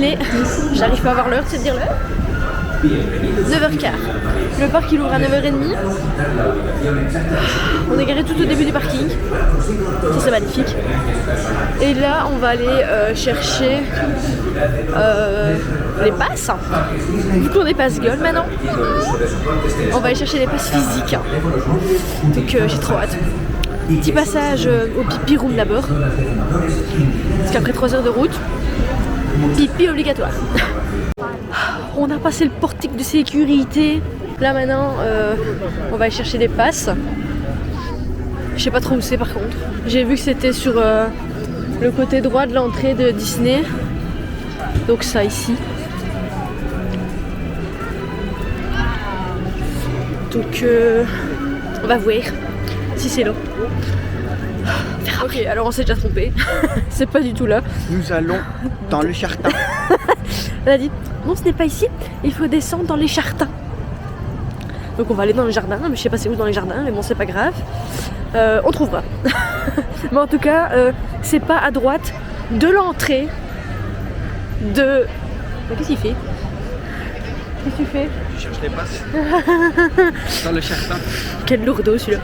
Il est... J'arrive pas à voir l'heure, tu sais dire l'heure 9h15. Le parc il ouvre à 9h30. On est garé tout au début du parking. Ça c'est magnifique. Et là on va aller chercher les passes. Vu qu'on est passe gueule maintenant, on va aller chercher les passes physiques. Donc j'ai trop hâte. Petit passage au pipi room d'abord. Parce qu'après 3 heures de route, pipi obligatoire. On a passé le portique de sécurité. Là maintenant, on va aller chercher des passes. Je sais pas trop où c'est par contre. J'ai vu que c'était sur le côté droit de l'entrée de Disney. Donc ça ici. Donc on va voir si c'est là. Ok, alors on s'est déjà trompé. C'est pas du tout là. Nous allons dans le jardin. Elle a dit non, ce n'est pas ici, il faut descendre dans les jardins. Donc on va aller dans le jardin, mais je sais pas c'est où dans les jardins, mais bon c'est pas grave. On trouvera. Mais en tout cas, c'est pas à droite de l'entrée de... Mais qu'est-ce qu'il fait? Qu'est-ce que tu fais? Je cherche les passes. Dans le jardin. Quel lourdeau celui-là.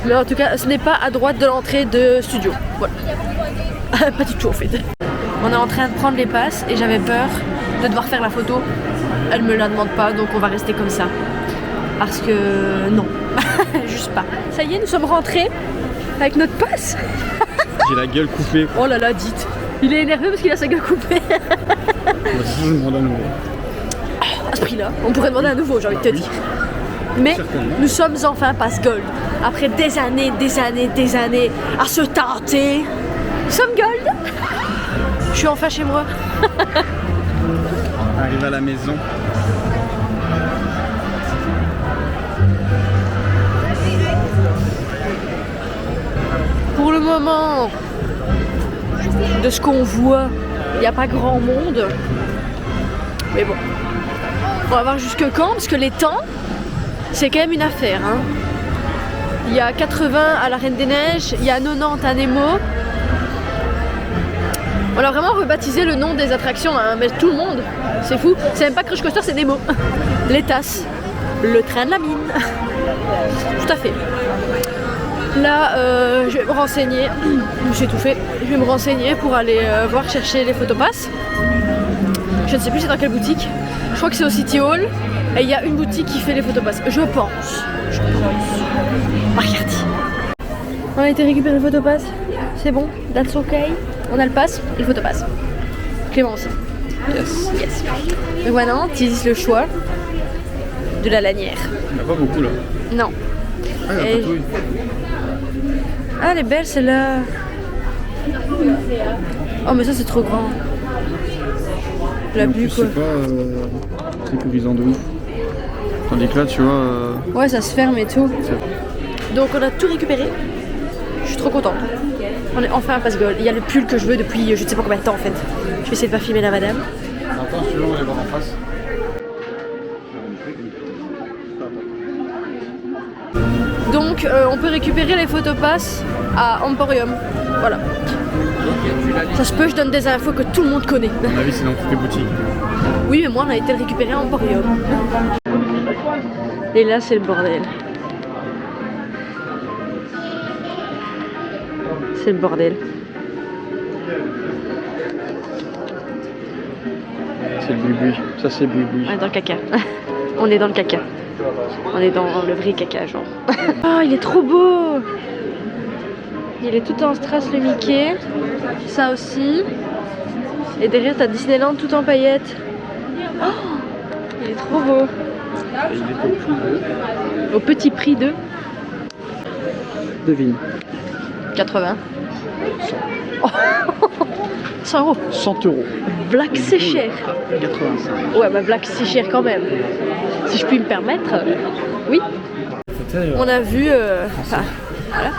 Mais en tout cas, ce n'est pas à droite de l'entrée de studio. Voilà. Pas du tout en fait. On est en train de prendre les passes et j'avais peur de devoir faire la photo. Elle me la demande pas, donc on va rester comme ça. Parce que non, juste pas. Ça y est, nous sommes rentrés avec notre passe. J'ai la gueule coupée. Oh là là, dites. Il est énervé parce qu'il a sa gueule coupée. Je me demande à nouveau. À ce prix-là, on pourrait demander à nouveau, j'ai envie de te dire. Mais nous sommes enfin passe gold. Après des années à se tenter, nous sommes gold. Je suis enfin chez moi. On arrive à la maison. Pour le moment, de ce qu'on voit, il n'y a pas grand monde. Mais bon, on va voir jusque quand, parce que les temps, c'est quand même une affaire. Hein. Il y a 80 à la Reine des Neiges, il y a 90 à Nemo. On a vraiment rebaptisé le nom des attractions, hein, mais tout le monde, c'est fou. C'est même pas Crush Coaster, c'est Nemo. Les tasses, le train de la mine. Tout à fait. Là, je vais me renseigner. J'ai tout fait. Je vais me renseigner pour aller voir chercher les photopasses. Je ne sais plus c'est dans quelle boutique. Je crois que c'est au City Hall. Et il y a une boutique qui fait les photopasses. Je pense. Regardez. On a été récupérer les photopasses. C'est bon. That's okay. On a le pass et le photopass. Clément aussi. Yes. Yes. Donc voilà, tu utilises le choix de la lanière. Il n'y en a pas beaucoup là. Non. Ah, il y a Et... pas tout. Ah, elle est belle celle-là. Oh, mais ça c'est trop grand. La En bu plus, quoi. c'est pas sécurisant de ouf. Tandis que là, tu vois. Ouais, ça se ferme et tout. Donc on a tout récupéré. Je suis trop contente. On est enfin à passe gold. Il y a le pull que je veux depuis je ne sais pas combien de temps en fait. Je vais essayer de pas filmer la madame. Attends, celui-là, on va les voir en face. Donc on peut récupérer les photopasses à Emporium. Voilà. Ça se peut, je donne des infos que tout le monde connaît. À mon avis, c'est dans toutes les boutiques. Oui, mais moi on a été le récupérer à Emporium. Et là c'est le bordel. C'est le bordel. C'est le boui-boui. Ça, c'est le boui-boui. On est dans le caca. On est dans le caca. On est dans le vrai caca, genre. Oh, il est trop beau! Il est tout en strass, le Mickey. Ça aussi. Et derrière, t'as Disneyland tout en paillettes. Oh, il est trop beau. Et il est au prix de... Au petit prix de Devine. 80. 100 euros. 100 euros. Black, c'est cher. 85. Ouais, bah Black, c'est cher quand même. Si je puis me permettre. Oui. On a vu enfin, voilà,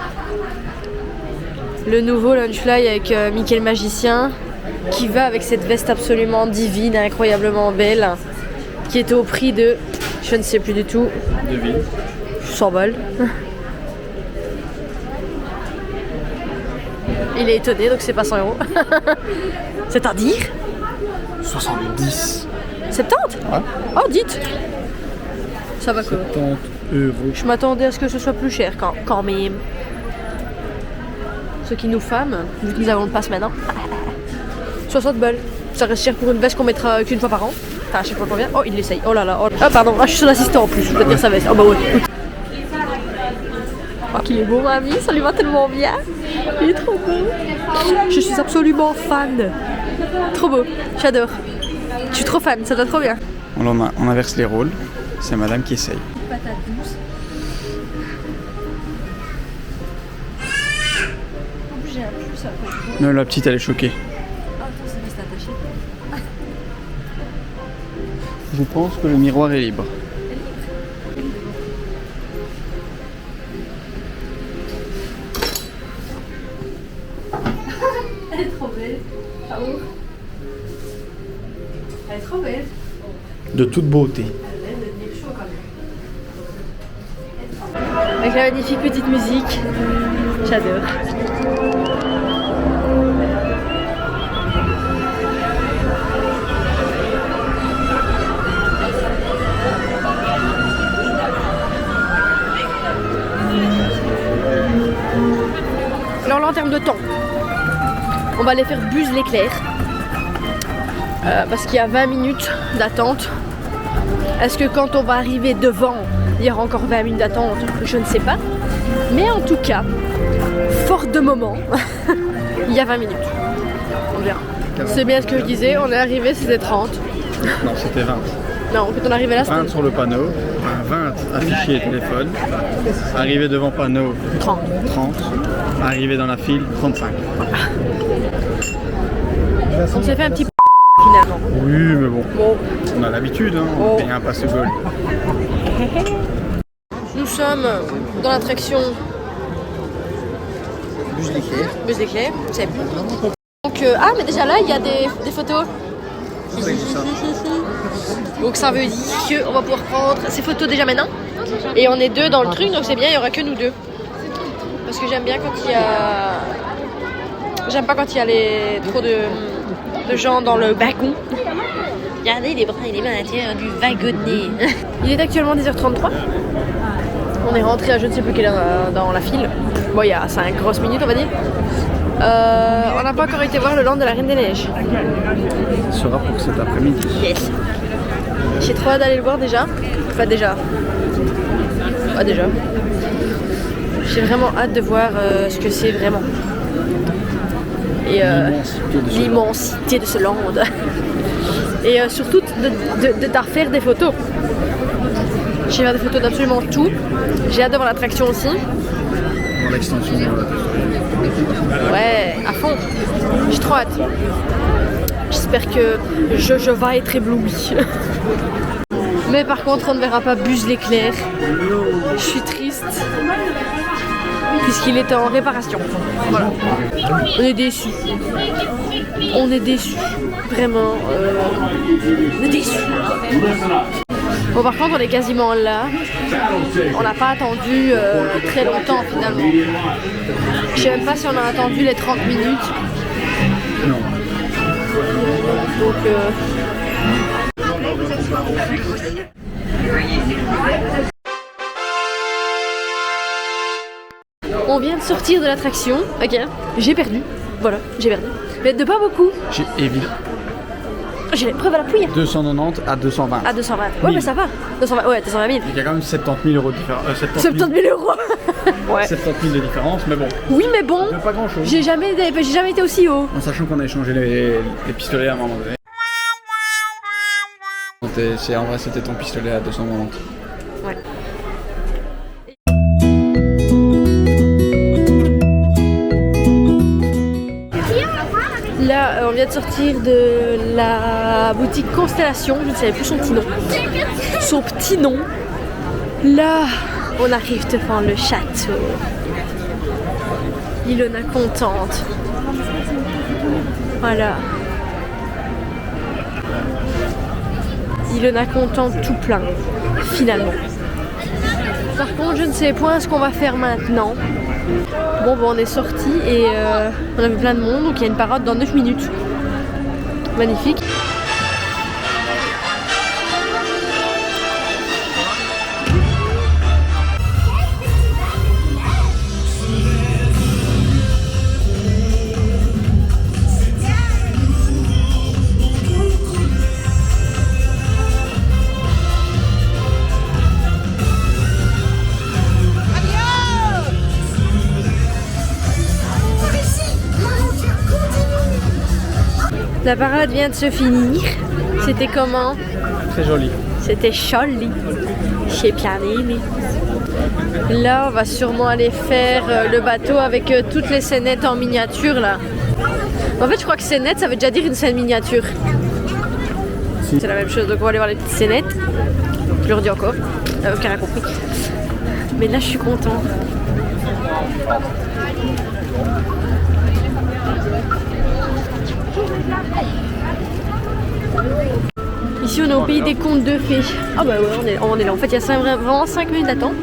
le nouveau Lunchfly avec Mickey le magicien qui va avec cette veste absolument divine, incroyablement belle, qui était au prix de, je ne sais plus du tout, Devine. 100 balles. Il est étonné, donc c'est pas 100 euros. C'est-à-dire 70. 70? Ouais. Oh, dites. Ça va quoi. 70 €. Je m'attendais à ce que ce soit plus cher quand même. Ce qui nous femme, vu que nous avons le pass maintenant. 60 balles. Ça reste cher pour une veste qu'on mettra qu'une fois par an. Enfin, je sais pas combien. Oh, il l'essaye. Oh là là. Oh. Ah, pardon. Ah, je suis son assistant en plus. Je peux te dire sa veste. Oh bah ouais. Oh, qu'il est beau, mamie. Ça lui va tellement bien. Il est trop beau. Je suis absolument fan. Trop beau. J'adore. Je suis trop fan. Ça doit trop bien. On inverse les rôles. C'est madame qui essaye. Patate douce. En plus, j'ai un plus après. Non, la petite, elle est choquée. Ah, attends, ça reste attaché. Je pense que le miroir est libre. Elle est trop belle. Ah bon? Elle est trop belle. De toute beauté. Avec la magnifique petite musique. J'adore. Alors là, en termes de temps, on va aller faire Buzz l'éclair. Parce qu'il y a 20 minutes d'attente. Est-ce que quand on va arriver devant, il y aura encore 20 minutes d'attente? Je ne sais pas. Mais en tout cas, fort de moment, il y a 20 minutes. On verra. C'est bien ce que je disais, on est arrivé, c'était 30. Non, c'était 20. Non, quand on est arrivé là, 20 c'était sur le panneau, 20 affiché téléphone, arrivé devant panneau 30. 30, arrivé dans la file 35. On s'est fait un petit finalement. Oui, mais bon, Bon, on a l'habitude, hein, Oh. on paye un passe gold. nous sommes dans l'attraction Buzz l'éclair. Buzz l'éclair, c'est donc, ah, mais déjà là, il y a des photos. Donc ça veut dire qu'on va pouvoir prendre ces photos déjà maintenant. Et on est deux dans le truc, donc c'est bien, il n'y aura que nous deux. Parce que j'aime bien quand il y a... J'aime pas quand il y a trop de gens dans le wagon. Regardez les bras et les mains à l'intérieur du wagonnet. Il est actuellement 10h33. On est rentré à je ne sais plus quelle heure dans la file. Bon, il y a 5 grosses minutes, on va dire. On n'a pas encore été voir le land de la Reine des Neiges. Ce sera pour cet après-midi. Yes. J'ai trop hâte d'aller le voir déjà. Enfin déjà. Pas déjà. J'ai vraiment hâte de voir ce que c'est vraiment. Et l'immensité de ce land. Et surtout de refaire des photos. J'ai fait des photos d'absolument tout. J'ai hâte de voir l'attraction aussi. Dans l'extension. Ouais, à fond. J'ai trop hâte. J'espère que je vais être éblouie. Mais par contre, on ne verra pas Buzz l'éclair. Je suis triste. Puisqu'il est en réparation. Voilà. On est déçus. On est déçus. Vraiment. On est déçus. Bon, par contre, on est quasiment là. On n'a pas attendu très longtemps finalement. Je sais même pas si on a attendu les 30 minutes. Non. Donc, on vient de sortir de l'attraction. Ok, j'ai perdu. Voilà, j'ai perdu. Mais de pas beaucoup. J'ai évidemment J'ai les preuves à l'appui. 290 à 220. À 220. Ouais, mais ça va. 220, ouais, 220 000. Il y a quand même 70 000 € de différence. 70 000 euros. Ouais. 70 000 de différence, mais bon. Oui, mais bon. De pas grand chose. J'ai jamais été aussi haut. En sachant qu'on a échangé les pistolets à un moment donné. En vrai, c'était ton pistolet à 290. Ouais. Là, on vient de sortir de la boutique Constellation, je ne savais plus son petit nom. Son petit nom. Là, on arrive devant le château. Ilona contente. Voilà. Ilona contente tout plein, finalement. Par contre, je ne sais point ce qu'on va faire maintenant. Bon, on est sorti et on a vu plein de monde, donc il y a une parade dans 9 minutes. Magnifique. La parade vient de se finir. C'était comment? Très joli. C'était joli. J'ai bien aimé. Là, on va sûrement aller faire le bateau avec toutes les scénettes en miniature là. En fait, je crois que scénette, ça veut déjà dire une scène miniature. C'est la même chose, donc on va aller voir les petites scénettes. Je leur dis encore, aucun n'a compris. Mais là, je suis content. Ici, on est au pays des contes de fées. Ah bah ouais, on est là. En fait, il y a vraiment 5 minutes d'attente.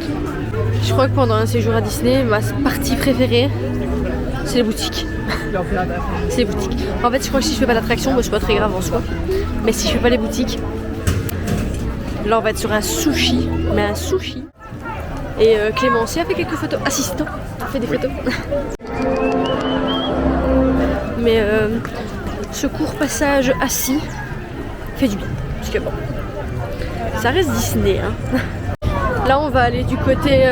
Je crois que pendant un séjour à Disney, ma partie préférée, c'est les boutiques. C'est les boutiques. En fait, je crois que si je fais pas l'attraction, bah, c'est pas très grave en soi. Mais si je fais pas les boutiques, là on va être sur un sushi. Mais un sushi. Et Clémency a fait quelques photos. Assistant, a fait des photos. Mais ce court passage assis fait du bien. Parce que bon, ça reste Disney. Hein. Là, on va aller du côté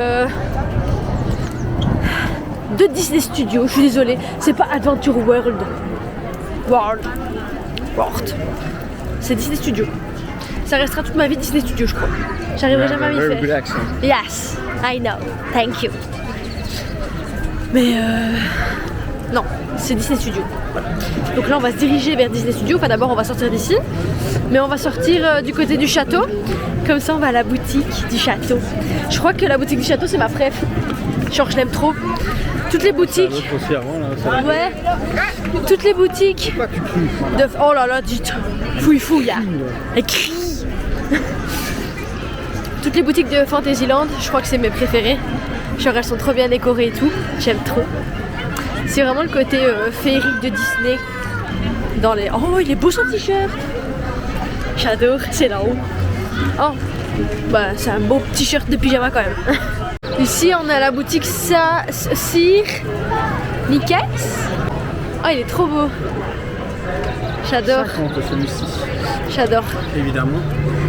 de Disney Studios. Je suis désolée, c'est pas Adventure World. C'est Disney Studios. Ça restera toute ma vie Disney Studios, je crois. J'arriverai jamais à m'y faire. Yes, I know. Thank you. Mais non, c'est Disney Studios. Voilà. Donc là, on va se diriger vers Disney Studios. Enfin, d'abord, on va sortir d'ici. Mais on va sortir du côté du château. Comme ça, on va à la boutique du château. Je crois que la boutique du château, c'est ma préf. Genre, je l'aime trop. Toutes les boutiques. Aussi avant, là, ouais. Toutes les boutiques. De... Oh là là, dites. Fouille, elle crie. Toutes les boutiques de Fantasyland, je crois que c'est mes préférées. Genre, elles sont trop bien décorées et tout. J'aime trop. C'est vraiment le côté féerique de Disney. Dans les... Oh, il est beau son t-shirt. J'adore, c'est là-haut. Oh, bah c'est un beau t-shirt de pyjama quand même. Ici, on a la boutique Sir Mickey. Oh, il est trop beau. J'adore. 50 celui-ci. J'adore. Évidemment.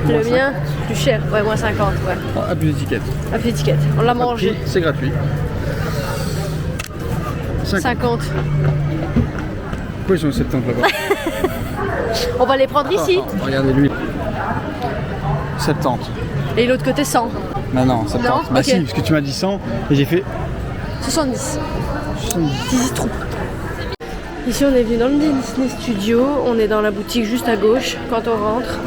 Le mien, plus cher. Ouais, moins 50, ouais. Oh, à plus d'étiquette. À plus d'étiquette. On l'a mangé. C'est gratuit. 50. Pourquoi ils sont 70 là-bas? On va les prendre ici. Regardez lui. 70. Et l'autre côté 100. Bah non, 70. Non, bah ok. si, parce que tu m'as dit 100 et j'ai fait 70. 70. 10 trous. Ici, on est venu dans le Disney Studio. On est dans la boutique juste à gauche quand on rentre.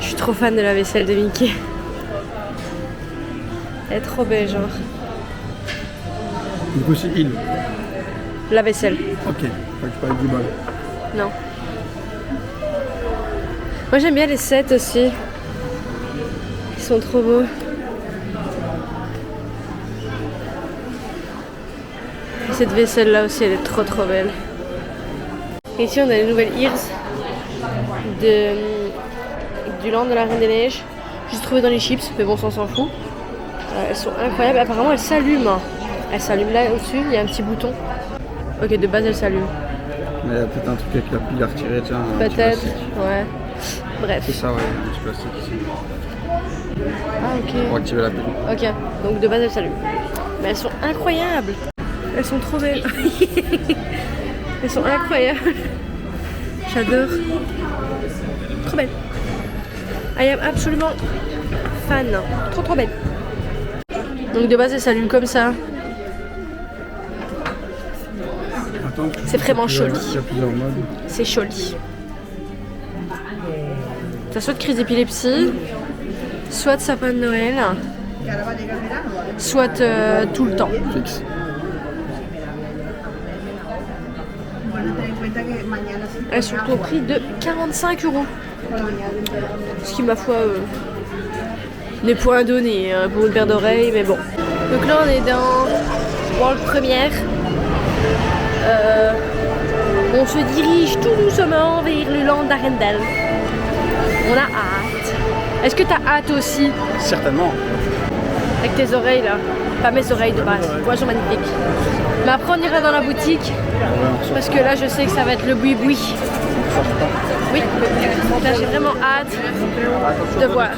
Je suis trop fan de la vaisselle de Mickey. Elle est trop belle, genre. Du coup, c'est il. La vaisselle. Ok, faut que je parle du bol. Non. Moi, j'aime bien les sets aussi. Ils sont trop beaux. Cette vaisselle là aussi, elle est trop belle. Et ici, on a les nouvelles ears du land de la Reine des Neiges. J'ai trouvé dans les chips, mais bon, on s'en fout. Elles sont incroyables. Apparemment, elles s'allument. Elles s'allument là au-dessus, il y a un petit bouton. Ok, de base, elles s'allument. Mais il y a peut-être un truc avec la pile à retirer, tiens. Peut-être, ouais. Bref. C'est ça, ouais, un petit plastique ici. Ah, ok. Pour activer la pile. Ok, donc de base, elles s'allument. Mais elles sont incroyables. Elles sont trop belles. Elles sont incroyables. J'adore. Trop belle. I am absolument fan. Trop belle. Donc de base, elles s'allument comme ça. C'est vraiment joli. Il y a plusieurs modes. C'est joli. T'as soit de crise d'épilepsie, soit de sapin de Noël, soit tout le temps. Fixe. Elles sont au prix de 45 €. Ce qui, ma foi, n'est point donné hein, pour une paire d'oreilles, mais bon. Donc là, on est dans World Première. On se dirige tout doucement vers le land d'Arendelle. On a hâte. Est-ce que t'as hâte aussi? Certainement. Avec tes oreilles là. Pas mes oreilles de base. Elles sont magnifiques. Mais après on ira dans la boutique. Parce que là je sais que ça va être le boui-boui. Oui. Donc là j'ai vraiment hâte de voir.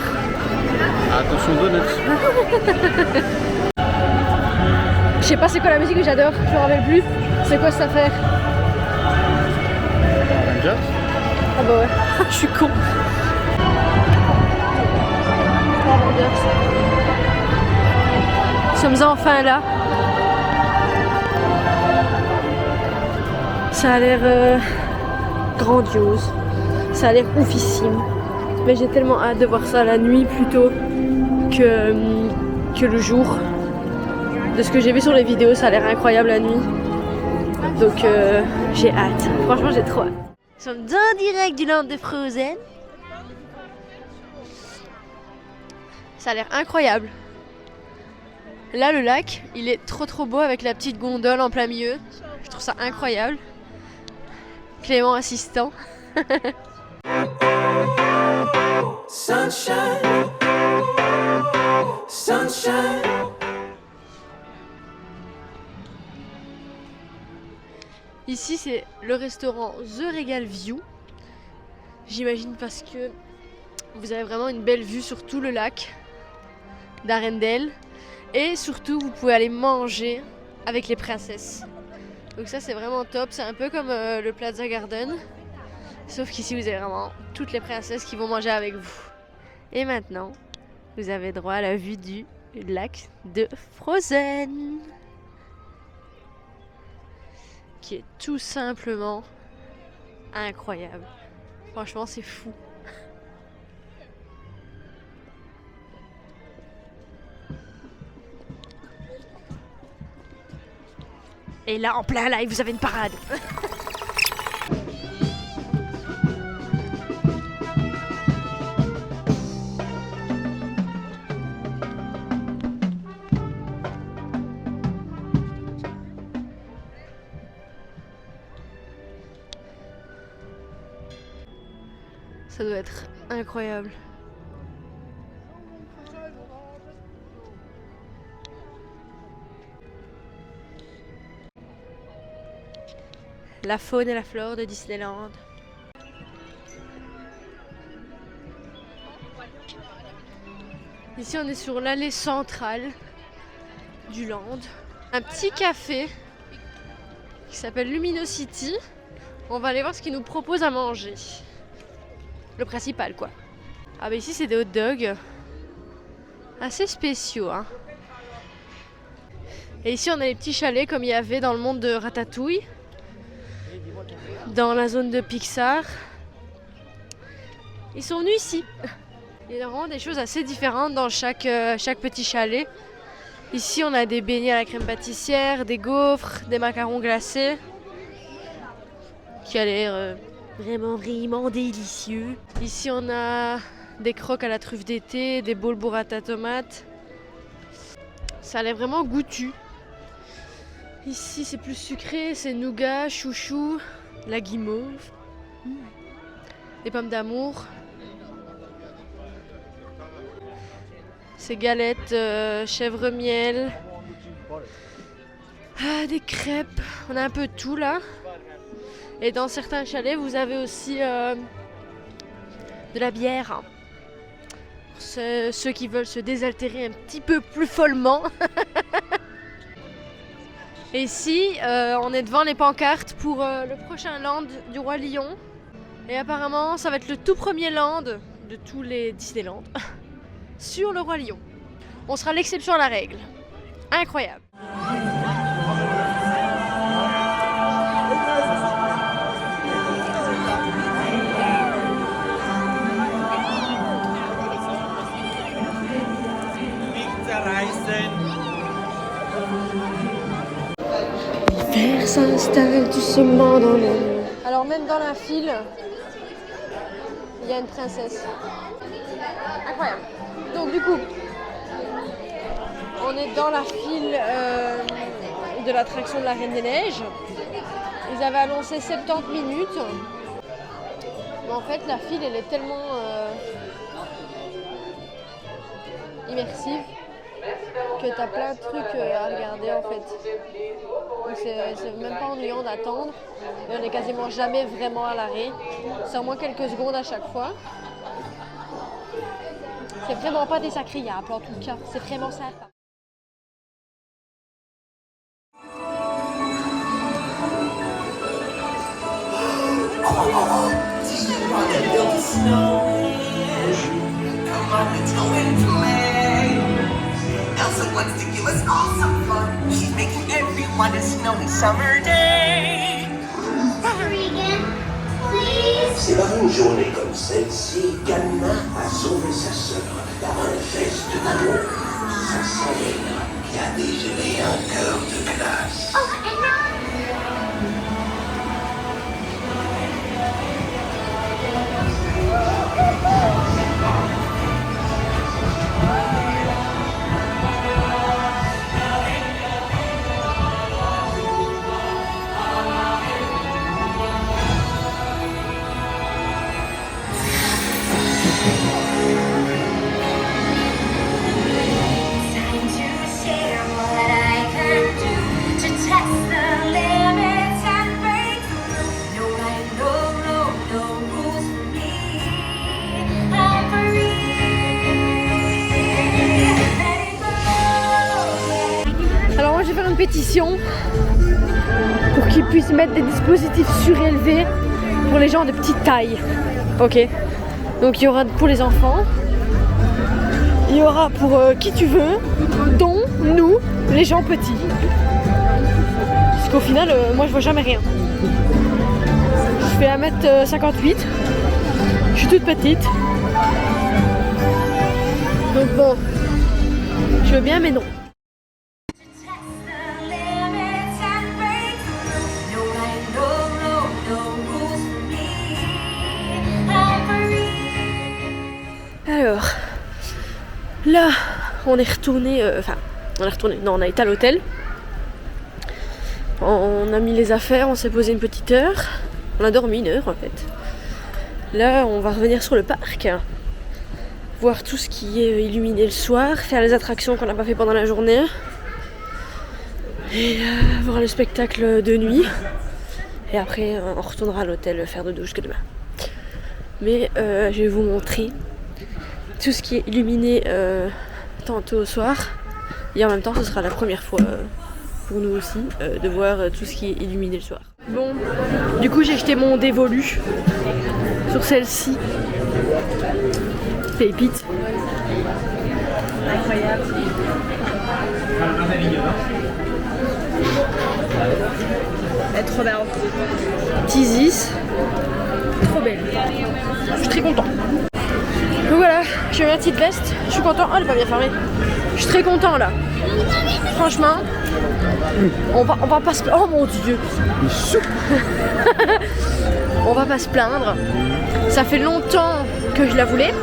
Attention donuts. Je sais pas c'est quoi la musique que j'adore. Je me rappelle plus. C'est quoi cette affaire? Avengers. Ah bah ouais, je suis con. Nous sommes enfin là. Ça a l'air grandiose. Ça a l'air oufissime. Mais j'ai tellement hâte de voir ça la nuit plutôt que le jour. De ce que j'ai vu sur les vidéos, ça a l'air incroyable la nuit. Donc j'ai hâte. Franchement, j'ai trop hâte. Nous sommes en direct du land de Frozen. Ça a l'air incroyable. Là, le lac, il est trop beau avec la petite gondole en plein milieu. Je trouve ça incroyable. Clément assistant. Sunshine. Sunshine. Ici, c'est le restaurant The Regal View. J'imagine parce que vous avez vraiment une belle vue sur tout le lac d'Arendelle. Et surtout, vous pouvez aller manger avec les princesses. Donc ça, c'est vraiment top. C'est un peu comme le Plaza Garden. Sauf qu'ici, vous avez vraiment toutes les princesses qui vont manger avec vous. Et maintenant, vous avez droit à la vue du lac de Frozen. Qui est tout simplement incroyable. Franchement, c'est fou. Et là, en plein live, vous avez une parade. Ça doit être incroyable. La faune et la flore de Disneyland. Ici, on est sur l'allée centrale du land. Un petit café qui s'appelle Luminosity. On va aller voir ce qu'ils nous proposent à manger. Le principal, quoi. Ah bah ici, c'est des hot dogs assez spéciaux, hein. Et ici, on a les petits chalets comme il y avait dans le monde de Ratatouille. Dans la zone de Pixar. Ils sont venus ici. Il y a vraiment des choses assez différentes dans chaque petit chalet. Ici, on a des beignets à la crème pâtissière, des gaufres, des macarons glacés. Qui a l'air vraiment délicieux. Ici, on a des croques à la truffe d'été, des bowls burrata tomates. Ça a l'air vraiment goûtu. Ici, c'est plus sucré, c'est nougat, chouchou, la guimauve, des pommes d'amour. C'est galettes, chèvre miel, des crêpes. On a un peu de tout là. Et dans certains chalets, vous avez aussi de la bière. Pour ceux qui veulent se désaltérer un petit peu plus follement. Et ici, on est devant les pancartes pour le prochain land du Roi Lion. Et apparemment, ça va être le tout premier land de tous les Disneyland sur le Roi Lion. On sera l'exception à la règle. Incroyable. L'hiver s'installe doucement dans la nuit. Alors même dans la file, il y a une princesse. Incroyable. Donc du coup, on est dans la file de l'attraction de la Reine des Neiges. Ils avaient annoncé 70 minutes. Mais en fait, la file, elle est tellement immersive que t'as plein de trucs à regarder en fait. Donc c'est même pas ennuyant d'attendre. Et on est quasiment jamais vraiment à l'arrêt. C'est au moins quelques secondes à chaque fois. C'est vraiment pas désagréable en tout cas. C'est vraiment sympa. C'est par une journée comme celle-ci qu'Anna a sauvé sa sœur par un geste d'amour. Sa Selena qui a dégelé un cœur de glace. Alors moi je vais faire une pétition pour qu'ils puissent mettre des dispositifs surélevés pour les gens de petite taille. Ok. Donc il y aura pour les enfants, il y aura pour qui tu veux, dont nous, les gens petits. Parce qu'au final, moi je vois jamais rien. Je fais 1m58, je suis toute petite. Donc bon, je veux bien mais non. Alors, là, on est retourné, non, on a été à l'hôtel. On a mis les affaires, on s'est posé une petite heure. On a dormi 1 heure en fait. Là, on va revenir sur le parc, voir tout ce qui est illuminé le soir, faire les attractions qu'on n'a pas fait pendant la journée. Et voir le spectacle de nuit. Et après, on retournera à l'hôtel faire dodo jusque demain. Mais je vais vous montrer tout ce qui est illuminé tantôt au soir. Et en même temps, ce sera la première fois pour nous aussi de voir tout ce qui est illuminé le soir. Bon, du coup, j'ai jeté mon dévolu sur celle-ci. Pépite. Incroyable. Elle est trop belle. Tizis. Trop belle. Je suis très content. Donc voilà, j'ai ma petite veste. Je suis content. Oh, elle est pas bien fermée. Je suis très content là. Franchement, on va pas se plaindre. Oh mon dieu. On va pas se plaindre. Ça fait longtemps que je la voulais.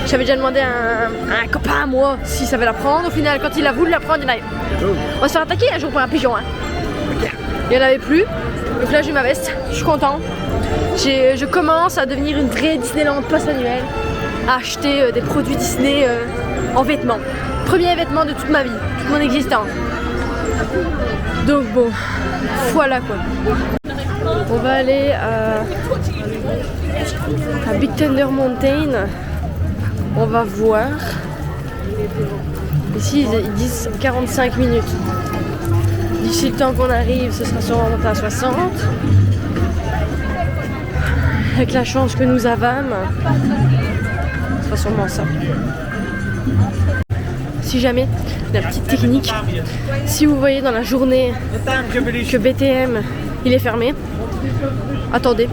J'avais déjà demandé à un copain à moi s'il savait la prendre. Au final, quand il a voulu la prendre, il a... On va se faire attaquer un jour par un pigeon. Hein. Il n'y en avait plus. Donc là, j'ai ma veste. Je suis content. Je commence à devenir une vraie Disneyland post-annuelle. À acheter des produits Disney en vêtements. Premier vêtement de toute ma vie, toute mon existence. Donc bon, voilà quoi. On va aller à Big Thunder Mountain. On va voir. Ici ils disent 45 minutes. D'ici le temps qu'on arrive, ce sera sûrement monté à 60. Avec la chance que nous avons, ce sera sûrement ça. Si jamais, la petite technique, si vous voyez dans la journée que BTM il est fermé, attendez.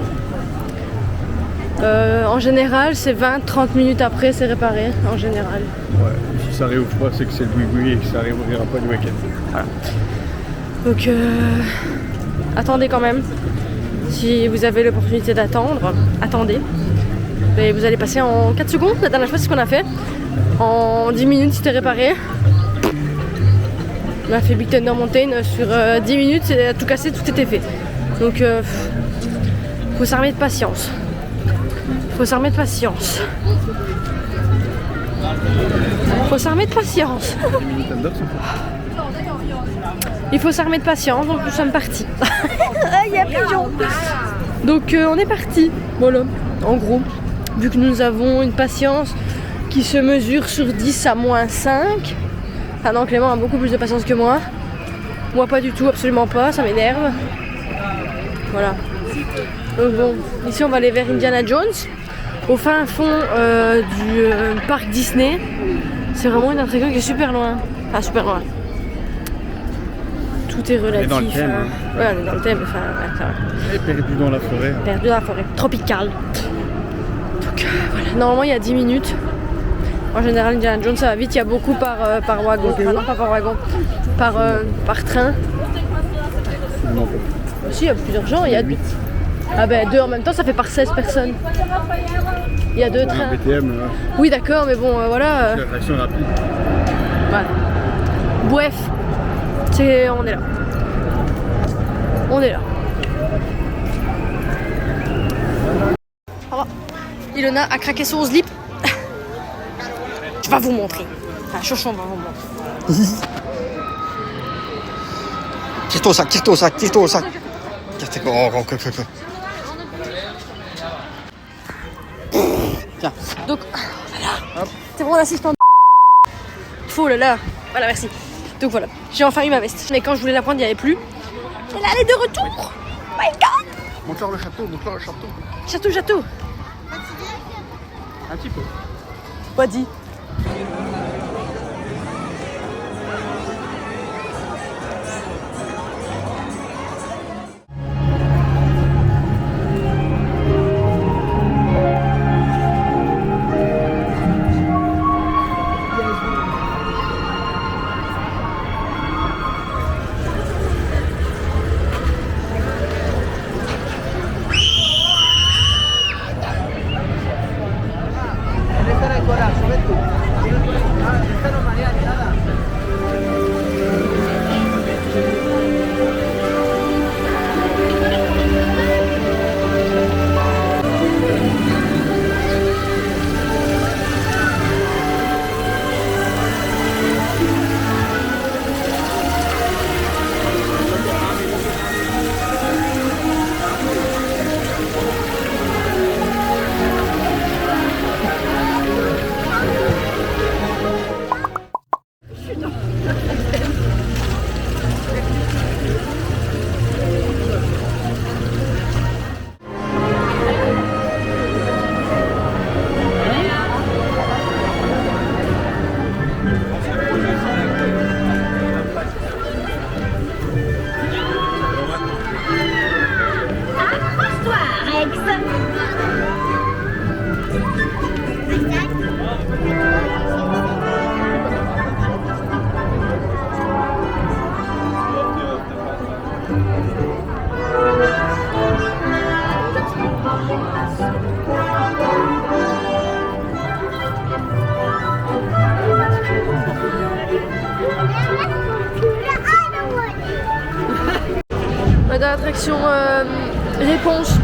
En général, c'est 20-30 minutes après, c'est réparé, en général. Ouais, si ça réouvre pas, c'est que c'est le boui-boui et que ça réouvrira pas du week-end. Voilà. Donc, attendez quand même. Si vous avez l'opportunité d'attendre, attendez. Et vous allez passer en 4 secondes. La dernière fois, c'est ce qu'on a fait. En 10 minutes, c'était réparé. On a fait Big Thunder Mountain sur 10 minutes, c'est tout cassé, tout était fait. Donc, faut s'armer de patience. Faut s'armer de patience. Faut s'armer de patience. Il faut s'armer de patience, donc nous sommes partis. Il y a pigeon. Donc on est parti. Voilà, en gros, vu que nous avons une patience qui se mesure sur 10 à -5. Ah non, Clément a beaucoup plus de patience que moi. Moi pas du tout, absolument pas, ça m'énerve. Voilà. Donc bon, ici on va aller vers Indiana Jones. au fin fond du parc Disney. C'est vraiment une attraction qui est super loin. Enfin, super loin. Tout est relatif. dans le thème. Ouais, on est dans le thème. Enfin, ouais, ça va. Et perdu dans la forêt. Perdu dans la forêt. Tropicale. Donc voilà. Normalement, il y a 10 minutes. En général, Indiana Jones, ça va vite. Il y a beaucoup par wagon. Enfin, non, pas par wagon. Par train. Si, il y a plusieurs gens. Il y a 8. Ah ben 2 en même temps, ça fait par 16 personnes. Il y a 2 trains. BTM. Oui, d'accord, mais bon, voilà. C'est l'attraction rapide. Voilà. Bref, on est là. On est là. Oh, Ilona a craqué son slip. Je vais vous montrer. Enfin, Chouchon va vous montrer. Tire-toi au sac. Tiens. Donc, voilà. C'est mon assistant. Oh là là. Voilà, merci. Donc voilà, j'ai enfin eu ma veste. Mais quand je voulais la prendre, il n'y avait plus. Et là, elle est de retour. Oh my god. Montre-leur le château. Château. Un petit peu. Pas dit. On est dans l'attraction Réponse.